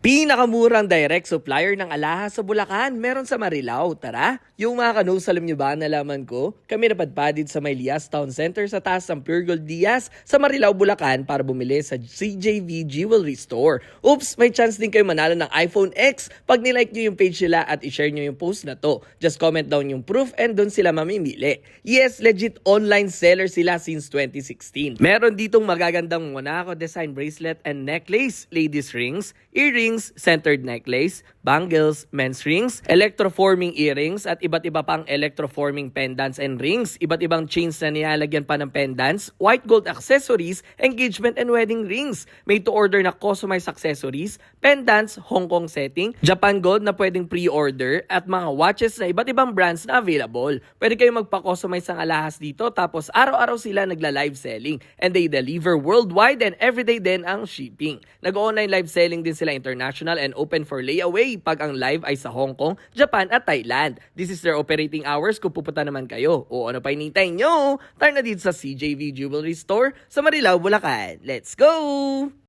Pinakamurang direct supplier ng alahas sa Bulacan, meron sa Marilao. Tara, yung mga kanus, alam nyo ba, nalaman ko? Kami napadpadid sa may Lias Town Center sa taas ng Pure Gold Diaz sa Marilao, Bulacan para bumili sa CJV Jewelry Store. Oops, may chance din kayo manalo ng iPhone X pag nilike nyo yung page nila at ishare nyo yung post na to. Just comment down yung proof and doon sila mamimili. Yes, legit online seller sila since 2016. Meron ditong magagandang Monaco design bracelet and necklace, ladies rings, earrings, centered necklace, bangles, men's rings, electroforming earrings at iba't iba pang electroforming pendants and rings, iba't ibang chains na nilalagyan pa ng pendants, white gold accessories, engagement and wedding rings, made to order na customized accessories, pendants, Hong Kong setting, Japan gold na pwedeng pre-order at mga watches na iba't ibang brands na available. Pwede kayong magpa-customize ng alahas dito tapos araw-araw sila nagla-live selling and they deliver worldwide and everyday din ang shipping. Nag-online live selling din sila international and open for layaway pag ang live ay sa Hong Kong, Japan at Thailand. This is their operating hours kung pupunta naman kayo. O ano pa hinihintay nyo? Tara na dito sa CJV Jewelry Store sa Marilao, Bulacan. Let's go!